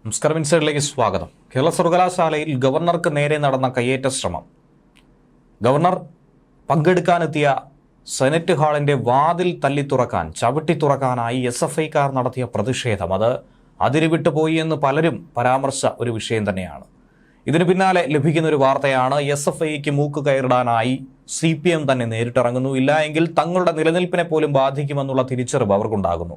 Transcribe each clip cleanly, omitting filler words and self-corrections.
നമസ്കാരം, ഇൻസൈഡിലേക്ക് സ്വാഗതം. കേരള സർവകലാശാലയിൽ ഗവർണർക്ക് നേരെ നടന്ന കയ്യേറ്റ ശ്രമം. ഗവർണർ പങ്കെടുക്കാനെത്തിയ സെനറ്റ് ഹാളിന്റെ വാതിൽ തല്ലിത്തുറക്കാൻ, ചവിട്ടി തുറക്കാനായി SFIക്കാർ നടത്തിയ പ്രതിഷേധം അത് അതിരുവിട്ടുപോയി എന്ന് പലരും പരാമർശിച്ച ഒരു വിഷയം തന്നെയാണ്. ഇതിന് പിന്നാലെ ലഭിക്കുന്ന ഒരു വാർത്തയാണ് SFIക്ക് മൂക്ക് കയറിടാനായി CPM തന്നെ നേരിട്ടിറങ്ങുന്നു. ഇല്ല എങ്കിൽ തങ്ങളുടെ നിലനിൽപ്പിനെ പോലും ബാധിക്കുമെന്നുള്ള തിരിച്ചറിവ് അവർക്കുണ്ടാകുന്നു.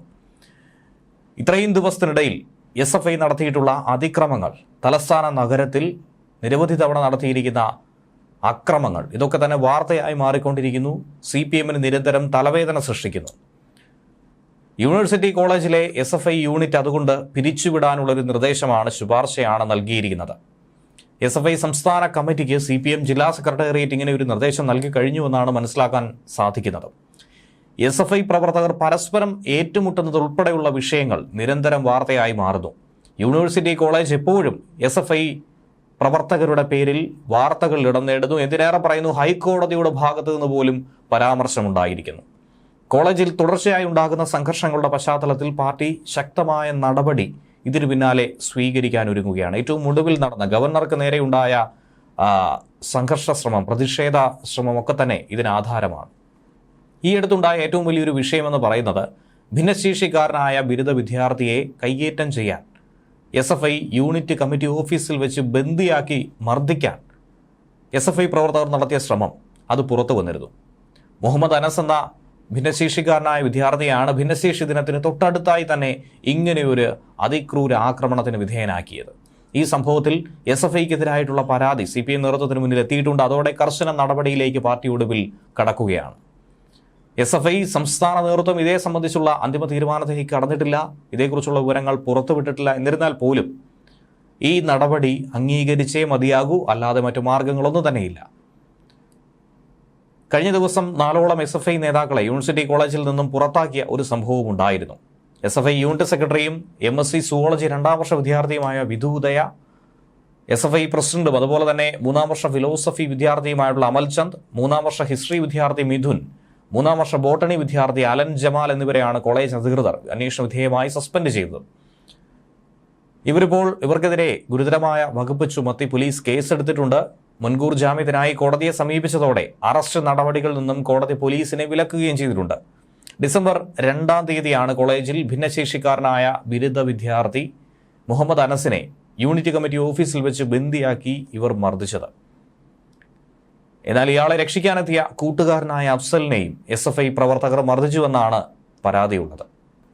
ഇത്രയും ദിവസത്തിനിടയിൽ SFI നടത്തിയിട്ടുള്ള അതിക്രമങ്ങൾ, തലസ്ഥാന നഗരത്തിൽ നിരവധി തവണ നടത്തിയിരിക്കുന്ന അക്രമങ്ങൾ, ഇതൊക്കെ തന്നെ വാർത്തയായി മാറിക്കൊണ്ടിരിക്കുന്നു. CPMന് നിരന്തരം തലവേദന സൃഷ്ടിക്കുന്നു. യൂണിവേഴ്സിറ്റി കോളേജിലെ SFI യൂണിറ്റ് അതുകൊണ്ട് പിരിച്ചുവിടാനുള്ളൊരു നിർദ്ദേശമാണ്, ശുപാർശയാണ് നൽകിയിരിക്കുന്നത്. SFI സംസ്ഥാന കമ്മിറ്റിക്ക് CPM ജില്ലാ സെക്രട്ടേറിയറ്റ് ഇങ്ങനെ ഒരു നിർദ്ദേശം നൽകി കഴിഞ്ഞുവെന്നാണ് മനസ്സിലാക്കാൻ സാധിക്കുന്നത്. SFI പ്രവർത്തകർ പരസ്പരം ഏറ്റുമുട്ടുന്നതുൾപ്പെടെയുള്ള വിഷയങ്ങൾ നിരന്തരം വാർത്തയായി മാറുന്നു. യൂണിവേഴ്സിറ്റി കോളേജ് എപ്പോഴും SFI പ്രവർത്തകരുടെ പേരിൽ വാർത്തകൾ ഇടം നേടുന്നു. എന്തിനേറെ പറയുന്നു, ഹൈക്കോടതിയുടെ ഭാഗത്തു നിന്ന് പോലും പരാമർശമുണ്ടായിരിക്കുന്നു. കോളേജിൽ തുടർച്ചയായി ഉണ്ടാകുന്ന സംഘർഷങ്ങളുടെ പശ്ചാത്തലത്തിൽ പാർട്ടി ശക്തമായ നടപടി ഇതിനു പിന്നാലെ സ്വീകരിക്കാനൊരുങ്ങുകയാണ്. ഏറ്റവും ഒടുവിൽ നടന്ന ഗവർണർക്ക് നേരെയുണ്ടായ സംഘർഷ ശ്രമം, പ്രതിഷേധ ശ്രമമൊക്കെ തന്നെ ഇതിനാധാരമാണ്. ഈ അടുത്തുണ്ടായ ഏറ്റവും വലിയൊരു വിഷയമെന്ന് പറയുന്നത്, ഭിന്നശേഷിക്കാരനായ ബിരുദ വിദ്യാർത്ഥിയെ കയ്യേറ്റം ചെയ്യാൻ SFI യൂണിറ്റ് കമ്മിറ്റി ഓഫീസിൽ വെച്ച് ബന്ദിയാക്കി മർദ്ദിക്കാൻ SFI പ്രവർത്തകർ നടത്തിയ ശ്രമം അത് പുറത്തു വന്നിരുന്നു. മുഹമ്മദ് അനസ് എന്ന ഭിന്നശേഷിക്കാരനായ വിദ്യാർത്ഥിയാണ് ഭിന്നശേഷി ദിനത്തിന് തൊട്ടടുത്തായി തന്നെ ഇങ്ങനെയൊരു അതിക്രൂര ആക്രമണത്തിന് വിധേയനാക്കിയത്. ഈ സംഭവത്തിൽ SFIക്കെതിരായിട്ടുള്ള പരാതി CPM നേതൃത്വത്തിന് മുന്നിൽ എത്തിയിട്ടുണ്ട്. അതോടെ കർശന നടപടിയിലേക്ക് പാർട്ടി ഒടുവിൽ കടക്കുകയാണ്. SFI സംസ്ഥാന നേതൃത്വം ഇതേ സംബന്ധിച്ചുള്ള അന്തിമ തീരുമാനത്തിലേക്ക് കടന്നിട്ടില്ല. ഇതേക്കുറിച്ചുള്ള വിവരങ്ങൾ പുറത്തുവിട്ടിട്ടില്ല. എന്നിരുന്നാൽ പോലും ഈ നടപടി അംഗീകരിച്ചേ മതിയാകൂ, അല്ലാതെ മറ്റു മാർഗങ്ങളൊന്നും തന്നെയില്ല. കഴിഞ്ഞ ദിവസം 4ഓളം SFI നേതാക്കളെ യൂണിവേഴ്സിറ്റി കോളേജിൽ നിന്നും പുറത്താക്കിയ ഒരു സംഭവം ഉണ്ടായിരുന്നു. SFI യൂണിറ്റ് സെക്രട്ടറിയും MSc സുവോളജി 2ാം വർഷ വിദ്യാർത്ഥിയുമായ വിധുദയ, SFI പ്രസിഡന്റും അതുപോലെ തന്നെ 3ാം വർഷ ഫിലോസഫി വിദ്യാർത്ഥിയുമായിട്ടുള്ള അമൽചന്ദ്, 3ാം വർഷ ഹിസ്റ്ററി വിദ്യാർത്ഥി മിഥുൻ, 3ാം വർഷ ബോട്ടണി വിദ്യാർത്ഥി അലൻ ജമാൽ എന്നിവരെയാണ് കോളേജ് അധികൃതർ അന്വേഷണ വിധേയമായി സസ്പെൻഡ് ചെയ്തത്. ഇവർക്കെതിരെ ഗുരുതരമായ വകുപ്പ് ചുമത്തി പോലീസ് കേസെടുത്തിട്ടുണ്ട്. മുൻകൂർ ജാമ്യത്തിനായി കോടതിയെ സമീപിച്ചതോടെ അറസ്റ്റ് നടപടികളിൽ നിന്നും കോടതി പോലീസിനെ വിലക്കുകയും ചെയ്തിട്ടുണ്ട്. ഡിസംബർ 2ാം തീയതിയാണ് കോളേജിൽ ഭിന്നശേഷിക്കാരനായ ബിരുദ വിദ്യാർത്ഥി മുഹമ്മദ് അനസിനെ യൂണിറ്റ് കമ്മിറ്റി ഓഫീസിൽ വെച്ച് ബന്ദിയാക്കി ഇവർ മർദ്ദിച്ചത്. എന്നാൽ ഇയാളെ രക്ഷിക്കാനെത്തിയ കൂട്ടുകാരനായ അഫ്സലിനെയും SFI പ്രവർത്തകർ മർദ്ദിച്ചുവെന്നാണ് പരാതിയുള്ളത്.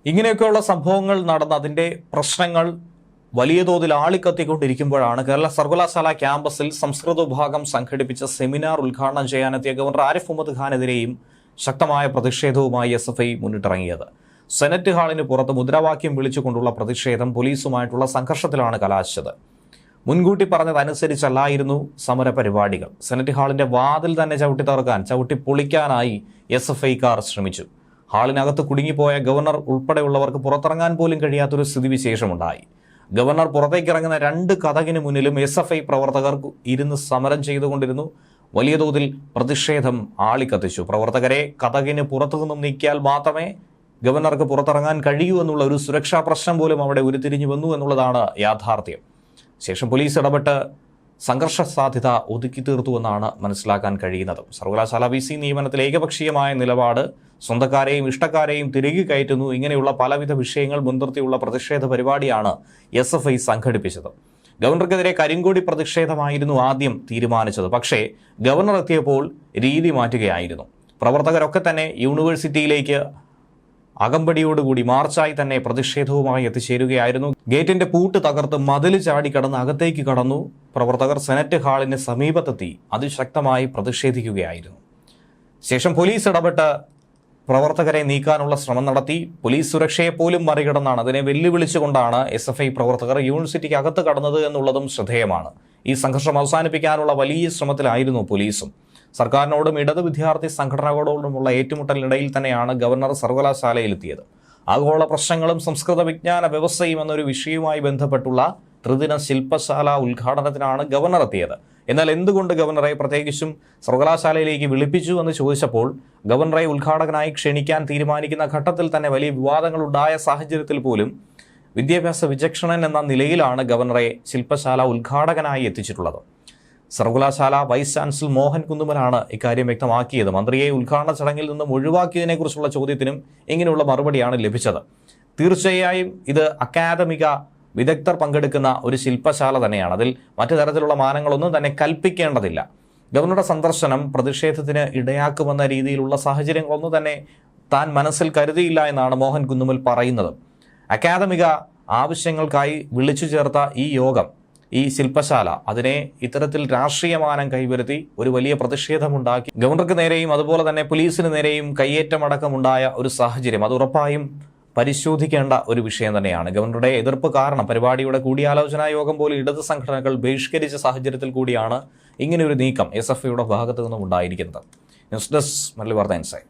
ഇങ്ങനെയൊക്കെയുള്ള സംഭവങ്ങൾ നടന്ന് അതിൻ്റെ പ്രശ്നങ്ങൾ വലിയ തോതിൽ ആളിക്കത്തിക്കൊണ്ടിരിക്കുമ്പോഴാണ് കേരള സർവകലാശാല ക്യാമ്പസിൽ സംസ്കൃത വിഭാഗം സംഘടിപ്പിച്ച സെമിനാർ ഉദ്ഘാടനം ചെയ്യാനെത്തിയ ഗവർണർ ആരിഫ് മുഹമ്മദ് ഖാനെതിരെയും ശക്തമായ പ്രതിഷേധവുമായി SFI മുന്നിട്ടിറങ്ങിയത്. സെനറ്റ് ഹാളിന് പുറത്ത് മുദ്രാവാക്യം വിളിച്ചുകൊണ്ടുള്ള പ്രതിഷേധം പോലീസുമായിട്ടുള്ള സംഘർഷത്തിലാണ് കലാശിച്ചത്. മുൻകൂട്ടി പറഞ്ഞതനുസരിച്ചല്ലായിരുന്നു സമര പരിപാടികൾ. സെനറ്റ് ഹാളിന്റെ വാതിൽ തന്നെ ചവിട്ടി പൊളിക്കാനായി SFIക്കാർ ശ്രമിച്ചു. ഹാളിനകത്ത് കുടുങ്ങിപ്പോയ ഗവർണർ ഉൾപ്പെടെയുള്ളവർക്ക് പുറത്തിറങ്ങാൻ പോലും കഴിയാത്തൊരു സ്ഥിതിവിശേഷമുണ്ടായി. ഗവർണർ പുറത്തേക്കിറങ്ങുന്ന 2 കതകിന് മുന്നിലും SFI പ്രവർത്തകർ ഇരുന്ന് സമരം ചെയ്തുകൊണ്ടിരുന്നു. വലിയ തോതിൽ പ്രതിഷേധം ആളിക്കത്തിച്ചു. പ്രവർത്തകരെ കതകിന് പുറത്തു നിന്നും നീക്കിയാൽ മാത്രമേ ഗവർണർക്ക് പുറത്തിറങ്ങാൻ കഴിയൂ എന്നുള്ള ഒരു സുരക്ഷാ പ്രശ്നം പോലും അവിടെ ഉരുത്തിരിഞ്ഞു വന്നു എന്നുള്ളതാണ് യാഥാർത്ഥ്യം. ശേഷം പോലീസ് ഇടപെട്ട് സംഘർഷ സാധ്യത ഒതുക്കി തീർത്തുവെന്നാണ് മനസ്സിലാക്കാൻ കഴിയുന്നത്. സർവകലാശാല VC നിയമനത്തിൽ ഏകപക്ഷീയമായ നിലപാട്, സ്വന്തക്കാരെയും ഇഷ്ടക്കാരെയും തിരികെ കയറ്റുന്നു, ഇങ്ങനെയുള്ള പലവിധ വിഷയങ്ങൾ മുൻനിർത്തിയുള്ള പ്രതിഷേധ പരിപാടിയാണ് SFI സംഘടിപ്പിച്ചത്. ഗവർണർക്കെതിരെ കരിങ്കൊടി പ്രതിഷേധമായിരുന്നു ആദ്യം തീരുമാനിച്ചത്. പക്ഷേ ഗവർണർ എത്തിയപ്പോൾ രീതി മാറ്റുകയായിരുന്നു. പ്രവർത്തകരൊക്കെ തന്നെ യൂണിവേഴ്സിറ്റിയിലേക്ക് അകമ്പടിയോടുകൂടി മാർച്ചായി തന്നെ പ്രതിഷേധവുമായി എത്തിച്ചേരുകയായിരുന്നു. ഗേറ്റിന്റെ പൂട്ട് തകർത്ത് മതിൽ ചാടിക്കടന്ന് അകത്തേക്ക് കടന്നു. പ്രവർത്തകർ സെനറ്റ് ഹാളിന് സമീപത്തെത്തി അതിശക്തമായി പ്രതിഷേധിക്കുകയായിരുന്നു. ശേഷം പോലീസ് ഇടപെട്ട് പ്രവർത്തകരെ നീക്കാനുള്ള ശ്രമം നടത്തി. പോലീസ് സുരക്ഷയെപ്പോലും മറികടന്നാണ്, അതിനെ വെല്ലുവിളിച്ചുകൊണ്ടാണ് SFI പ്രവർത്തകർ യൂണിവേഴ്സിറ്റിക്ക് അകത്ത് കടന്നത് എന്നുള്ളതും ശ്രദ്ധേയമാണ്. ഈ സംഘർഷം അവസാനിപ്പിക്കാനുള്ള വലിയ ശ്രമത്തിലായിരുന്നു പോലീസും. സർക്കാരിനോടും ഇടത് വിദ്യാർത്ഥി സംഘടനകളോടുമുള്ള ഏറ്റുമുട്ടലിനിടയിൽ തന്നെയാണ് ഗവർണർ സർവകലാശാലയിലെത്തിയത്. ആഗോള പ്രശ്നങ്ങളും സംസ്കൃത വിജ്ഞാന വ്യവസ്ഥയും എന്നൊരു വിഷയവുമായി ബന്ധപ്പെട്ടുള്ള ത്രിദിന ശില്പശാല ഉദ്ഘാടനത്തിനാണ് ഗവർണർ എത്തിയത്. എന്നാൽ എന്തുകൊണ്ട് ഗവർണറെ പ്രത്യേകിച്ചും സർവകലാശാലയിലേക്ക് വിളിപ്പിച്ചു എന്ന് ചോദിച്ചപ്പോൾ ഗവർണറെ ഉദ്ഘാടകനായി ക്ഷണിക്കാൻ തീരുമാനിക്കുന്ന ഘട്ടത്തിൽ തന്നെ വലിയ വിവാദങ്ങൾ ഉണ്ടായ സാഹചര്യത്തിൽ പോലും വിദ്യാഭ്യാസ വിചക്ഷണൻ എന്ന നിലയിലാണ് ഗവർണറെ ശില്പശാല ഉദ്ഘാടകനായി എത്തിച്ചിട്ടുള്ളത്. സർവകലാശാല വൈസ് ചാൻസലർ മോഹൻ കുന്നുമലാണ് ഇക്കാര്യം വ്യക്തമാക്കിയത്. മന്ത്രിയെ ഉദ്ഘാടന ചടങ്ങിൽ നിന്നും ഒഴിവാക്കിയതിനെക്കുറിച്ചുള്ള ചോദ്യത്തിനും ഇങ്ങനെയുള്ള മറുപടിയാണ് ലഭിച്ചത്. തീർച്ചയായും ഇത് അക്കാദമിക വിദഗ്ധർ പങ്കെടുക്കുന്ന ഒരു ശില്പശാല തന്നെയാണ്. അതിൽ മറ്റു തരത്തിലുള്ള മാനങ്ങളൊന്നും തന്നെ കൽപ്പിക്കേണ്ടതില്ല. ഗവർണറുടെ സന്ദർശനം പ്രതിഷേധത്തിന് ഇടയാക്കുമെന്ന രീതിയിലുള്ള സാഹചര്യങ്ങളൊന്നും തന്നെ താൻ മനസ്സിൽ കരുതിയില്ല എന്നാണ് മോഹൻ കുന്നുമൽ പറയുന്നത്. അക്കാദമിക ആവശ്യങ്ങൾക്കായി വിളിച്ചു ചേർത്ത ഈ യോഗം, ഈ ശില്പശാല, അതിനെ ഇത്തരത്തിൽ രാഷ്ട്രീയമാനം കൈവരുത്തി ഒരു വലിയ പ്രതിഷേധമുണ്ടാക്കി. ഗവർണർക്ക് നേരെയും അതുപോലെ തന്നെ പോലീസിന് നേരെയും കയ്യേറ്റമടക്കമുണ്ടായ ഒരു സാഹചര്യം അത് ഉറപ്പായും പരിശോധിക്കേണ്ട ഒരു വിഷയം തന്നെയാണ്. ഗവർണറുടെ എതിർപ്പ് കാരണം പരിപാടിയുടെ കൂടിയാലോചനാ യോഗം പോലും ഇടത് സംഘടനകൾ ബഹിഷ്കരിച്ച സാഹചര്യത്തിൽ കൂടിയാണ് ഇങ്ങനെയൊരു നീക്കം SFIയുടെ ഭാഗത്തു നിന്നും ഉണ്ടായിരിക്കുന്നത്. ന്യൂസ് ഡെസ്ക് മലയാളി വാർത്ത ഇൻസൈറ്റ്.